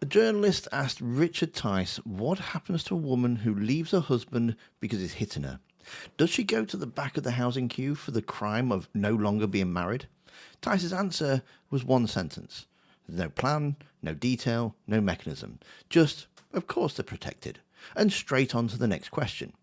A journalist asked Richard Tice what happens to a woman who leaves her husband because he's hitting her. Does she go to the back of the housing queue for the crime of no longer being married? Tice's answer was one sentence. There's no plan, no detail, no mechanism. Just, of course they're protected. And straight on to the next question.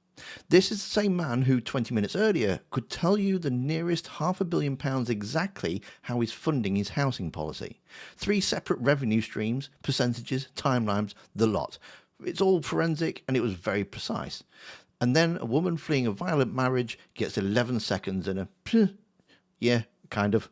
This is the same man who 20 minutes earlier could tell you the nearest £500 million exactly how he's funding his housing policy. 3 separate revenue streams, percentages, timelines, the lot. It's all forensic and it was very precise. And then a woman fleeing a violent marriage gets 11 seconds and yeah, kind of.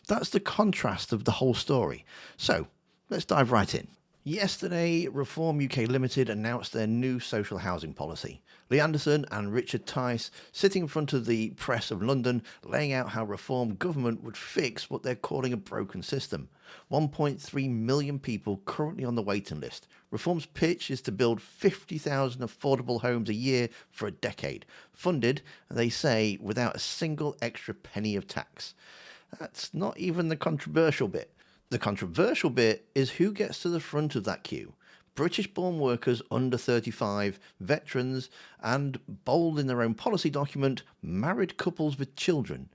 That's the contrast of the whole story. So, let's dive right in. Yesterday, Reform UK Limited announced their new social housing policy. Lee Anderson and Richard Tice sitting in front of the press of London, laying out how Reform government would fix what they're calling a broken system. 1.3 million people currently on the waiting list. Reform's pitch is to build 50,000 affordable homes a year for a decade, funded, they say, without a single extra penny of tax. That's not even the controversial bit. The controversial bit is who gets to the front of that queue. British-born workers under 35, veterans, and, bold in their own policy document, married couples with children.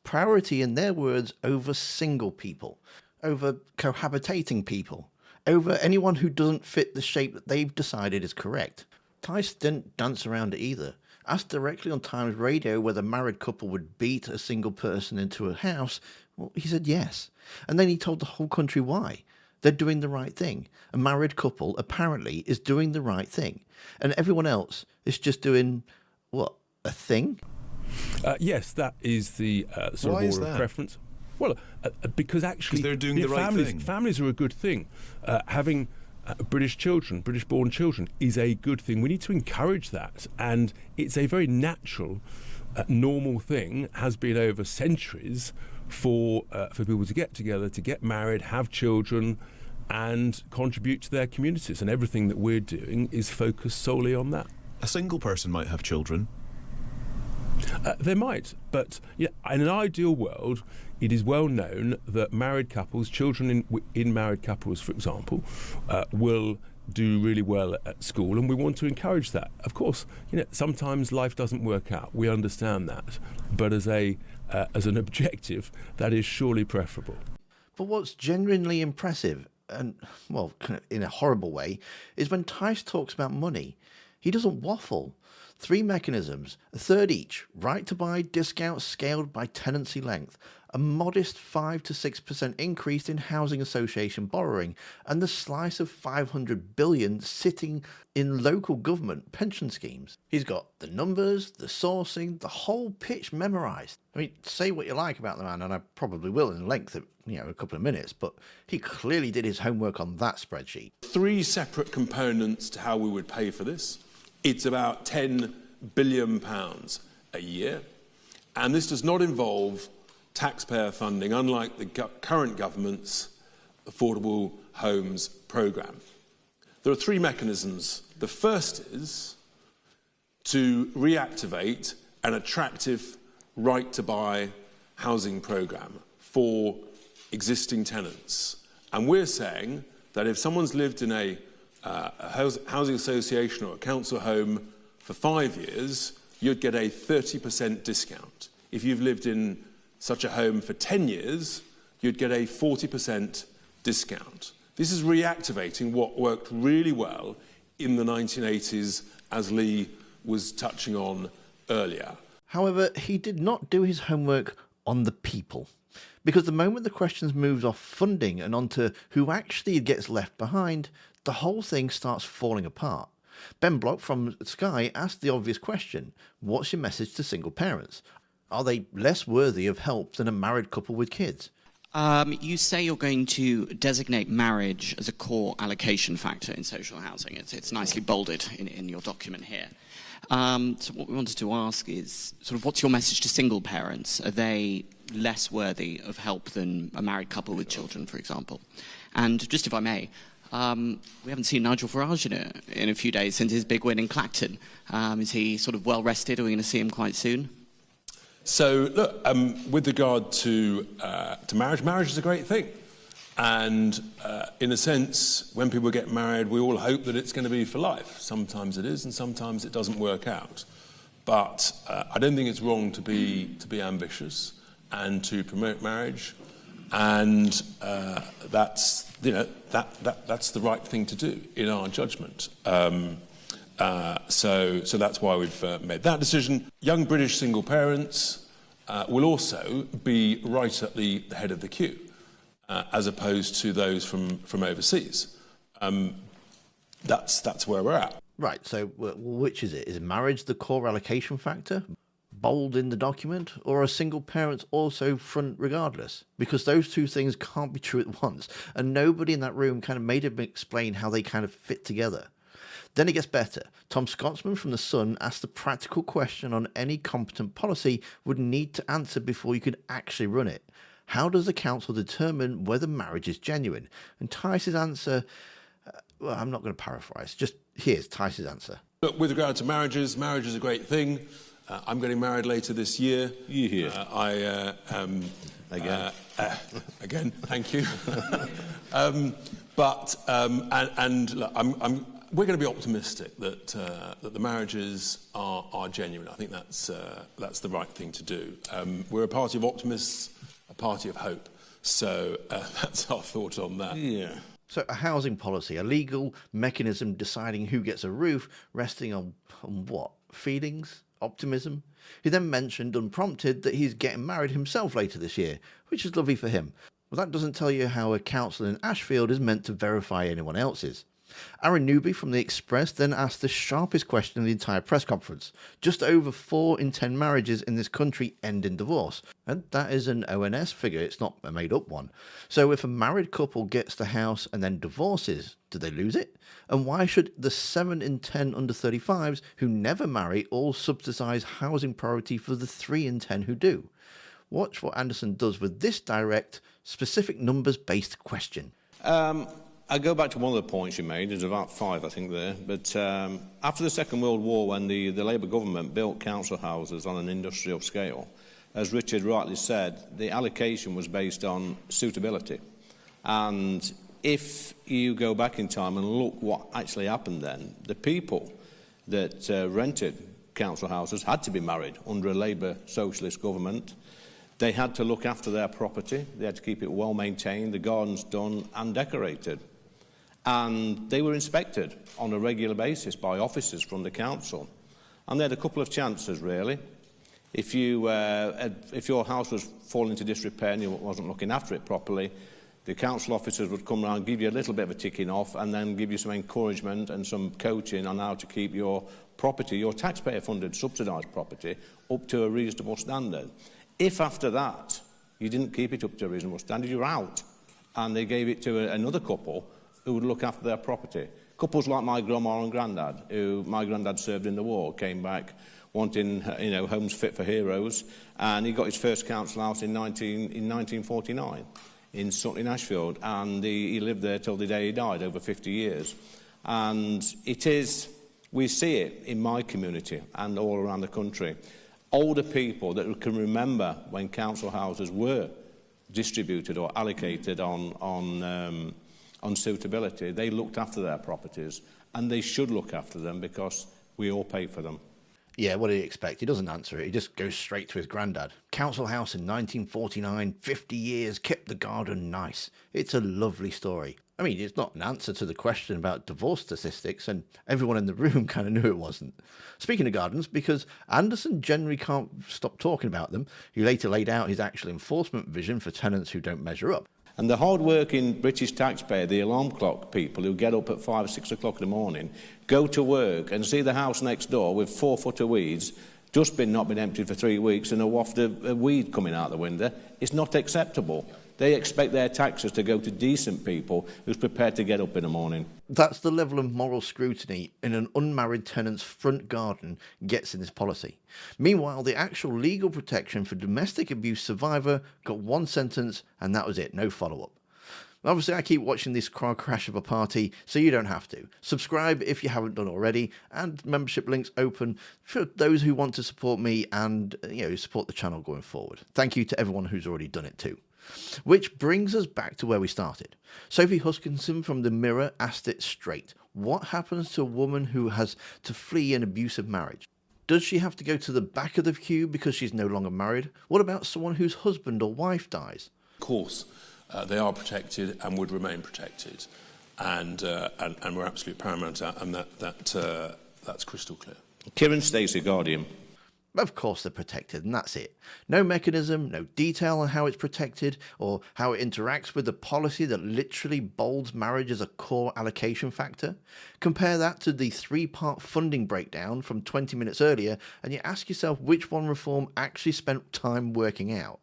Priority, in their words, over single people, over cohabitating people, over anyone who doesn't fit the shape that they've decided is correct. Tice didn't dance around it either. Asked directly on Times Radio whether a married couple would beat a single person into a house, well, he said yes. And then he told the whole country why. They're doing the right thing. A married couple, apparently, is doing the right thing. And everyone else is just doing, what, a thing? Yes, that is the sort of order of preference. Well, because actually they're doing the right thing. Families are a good thing. Having British children, British-born children, is a good thing. We need to encourage that. And it's a very natural, normal thing, has been over centuries, for people to get together, to get married, have children, and contribute to their communities. And everything that we're doing is focused solely on that. A single person might have children. They might, but in an ideal world, it is well known that married couples, children in married couples, for example, will do really well at school, and we want to encourage that. Of course, sometimes life doesn't work out. We understand that, but as an objective, that is surely preferable. But what's genuinely impressive, and, well, in a horrible way, is when Tice talks about money. He doesn't waffle. 3 mechanisms, a third each, right to buy discounts scaled by tenancy length, a modest 5 to 6% increase in housing association borrowing, and the slice of 500 billion sitting in local government pension schemes. He's got the numbers, the sourcing, the whole pitch memorised. I mean, say what you like about the man, and I probably will in length of, a couple of minutes, but he clearly did his homework on that spreadsheet. 3 separate components to how we would pay for this. It's about £10 billion a year, and this does not involve taxpayer funding, unlike the current government's Affordable Homes programme. There are 3 mechanisms. The first is to reactivate an attractive right-to-buy housing programme for existing tenants. And we're saying that if someone's lived in a housing association or a council home for 5 years, you'd get a 30% discount. If you've lived in such a home for 10 years, you'd get a 40% discount. This is reactivating what worked really well in the 1980s, as Lee was touching on earlier. However, he did not do his homework on the people. Because the moment the questions moves off funding and onto who actually gets left behind, the whole thing starts falling apart. Ben Block from Sky asked the obvious question, what's your message to single parents? Are they less worthy of help than a married couple with kids? You say you're going to designate marriage as a core allocation factor in social housing. It's nicely bolded in your document here. So what we wanted to ask is, sort of, what's your message to single parents? Are they less worthy of help than a married couple with children, for example? And just if I may, we haven't seen Nigel Farage in a few days since his big win in Clacton. Is he sort of well rested? Are we going to see him quite soon? So, look, with regard to marriage, marriage is a great thing. And in a sense, when people get married, we all hope that it's going to be for life. Sometimes it is, and sometimes it doesn't work out. But I don't think it's wrong to be ambitious and to promote marriage, and that's the right thing to do in our judgment. So that's why we've made that decision. Young British single parents will also be right at the head of the queue, as opposed to those from overseas. That's where we're at. Right, so which is it? Is marriage the core allocation factor, bold in the document, or are single parents also front regardless? Because those two things can't be true at once, and nobody in that room kind of made him explain how they kind of fit together. Then it gets better. Tom Scotsman from The Sun asked the practical question on any competent policy would need to answer before you could actually run it. How does the council determine whether marriage is genuine? And Tice's answer, well, I'm not going to paraphrase, just here's Tice's answer. Look, with regard to marriage is a great thing. I'm getting married later this year. You here? Again. Again, thank you. Look, we're going to be optimistic that the marriages are genuine. I think that's the right thing to do. We're a party of optimists, a party of hope. So that's our thought on that. Yeah. So a housing policy, a legal mechanism deciding who gets a roof, resting on what? Feelings? Optimism? He then mentioned, unprompted, that he's getting married himself later this year, which is lovely for him. Well, that doesn't tell you how a council in Ashfield is meant to verify anyone else's. Aaron Newby from The Express then asked the sharpest question of the entire press conference. Just over 4 in 10 marriages in this country end in divorce. And that is an ONS figure, it's not a made up one. So if a married couple gets the house and then divorces, do they lose it? And why should the 7 in 10 under 35s who never marry all subsidise housing priority for the 3 in 10 who do? Watch what Anderson does with this direct, specific numbers-based question. I go back to one of the points you made. There's about 5, I think, there. But after the Second World War, when the Labour government built council houses on an industrial scale, as Richard rightly said, the allocation was based on suitability. And if you go back in time and look what actually happened then, the people that rented council houses had to be married under a Labour socialist government. They had to look after their property. They had to keep it well maintained, the gardens done and decorated. And they were inspected on a regular basis by officers from the council. And they had a couple of chances, really. If your house was falling into disrepair and you wasn't looking after it properly, the council officers would come around, give you a little bit of a ticking off, and then give you some encouragement and some coaching on how to keep your property, your taxpayer-funded, subsidised property, up to a reasonable standard. If after that you didn't keep it up to a reasonable standard, you're out. And they gave it to another couple who would look after their property. Couples like my grandma and granddad, who my granddad served in the war, came back wanting, homes fit for heroes, and he got his first council house in 1949 in Sutton in Ashfield, and he lived there till the day he died, over 50 years. And we see it in my community and all around the country. Older people that can remember when council houses were distributed or allocated on suitability, they looked after their properties, and they should look after them because we all pay for them. Yeah, what do you expect? He doesn't answer it. He just goes straight to his granddad. Council house in 1949, 50 years, kept the garden nice. It's a lovely story. I mean, it's not an answer to the question about divorce statistics, and everyone in the room kind of knew it wasn't. Speaking of gardens, because Anderson generally can't stop talking about them, he later laid out his actual enforcement vision for tenants who don't measure up. And the hard-working British taxpayer, the alarm clock people who get up at 5 or 6 o'clock in the morning, go to work and see the house next door with 4 foot of weeds, dustbin not been emptied for 3 weeks and a waft of weed coming out the window, it's not acceptable. They expect their taxes to go to decent people who's prepared to get up in the morning. That's the level of moral scrutiny in an unmarried tenant's front garden gets in this policy. Meanwhile, the actual legal protection for domestic abuse survivor got 1 sentence, and that was it, no follow-up. Obviously, I keep watching this car crash of a party, so you don't have to. Subscribe if you haven't done already, and membership links open for those who want to support me and support the channel going forward. Thank you to everyone who's already done it too. Which brings us back to where we started. Sophie Huskinson from The Mirror asked it straight. What happens to a woman who has to flee an abusive marriage? Does she have to go to the back of the queue because she's no longer married? What about someone whose husband or wife dies? Of course, they are protected and would remain protected, and we're absolutely paramount, and that's crystal clear. Kieran Stacey, Guardian. Of course they're protected, and that's it. No mechanism, no detail on how it's protected or how it interacts with the policy that literally bolds marriage as a core allocation factor. Compare that to the 3-part funding breakdown from 20 minutes earlier, and you ask yourself which one Reform actually spent time working out.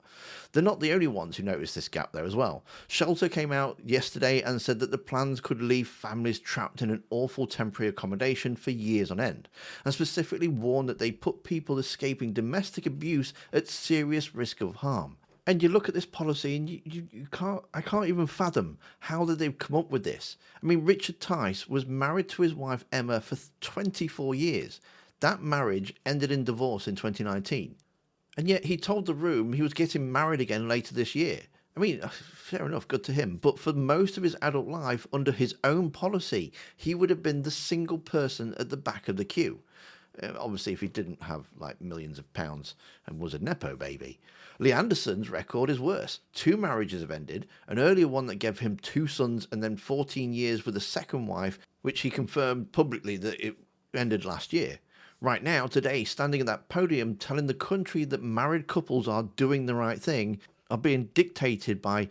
They're not the only ones who noticed this gap there as well. Shelter came out yesterday and said that the plans could leave families trapped in an awful temporary accommodation for years on end, and specifically warned that they put people escaping domestic abuse at serious risk of harm. And you look at this policy and I can't even fathom how did they come up with this. I mean, Richard Tice was married to his wife Emma for 24 years. That marriage ended in divorce in 2019. And yet he told the Room he was getting married again later this year. I mean, fair enough, good to him. But for most of his adult life, under his own policy, he would have been the single person at the back of the queue. Obviously, if he didn't have like millions of pounds and was a Nepo baby. Lee Anderson's record is worse. 2 marriages have ended, an earlier one that gave him 2 sons and then 14 years with a second wife, which he confirmed publicly that it ended last year. Right now, today, standing at that podium telling the country that married couples are doing the right thing are being dictated by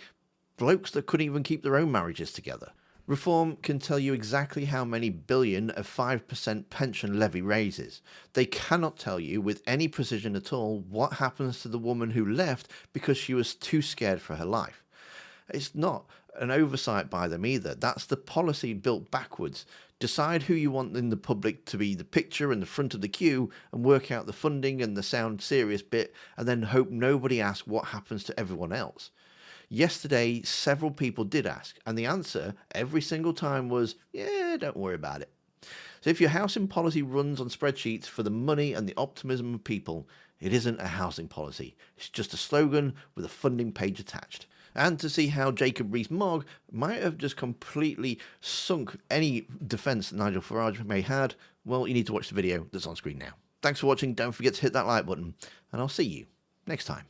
blokes that couldn't even keep their own marriages together. Reform can tell you exactly how many billion a 5% pension levy raises. They cannot tell you with any precision at all what happens to the woman who left because she was too scared for her life. It's not an oversight by them either. That's the policy built backwards. Decide who you want in the public to be the picture and the front of the queue and work out the funding and the sound serious bit, and then hope nobody asks what happens to everyone else. Yesterday, several people did ask, and the answer every single time was, yeah, don't worry about it. So if your housing policy runs on spreadsheets for the money and the optimism of people, it isn't a housing policy. It's just a slogan with a funding page attached. And to see how Jacob Rees-Mogg might have just completely sunk any defence that Nigel Farage may have had, well, you need to watch the video that's on screen now. Thanks for watching. Don't forget to hit that like button, and I'll see you next time.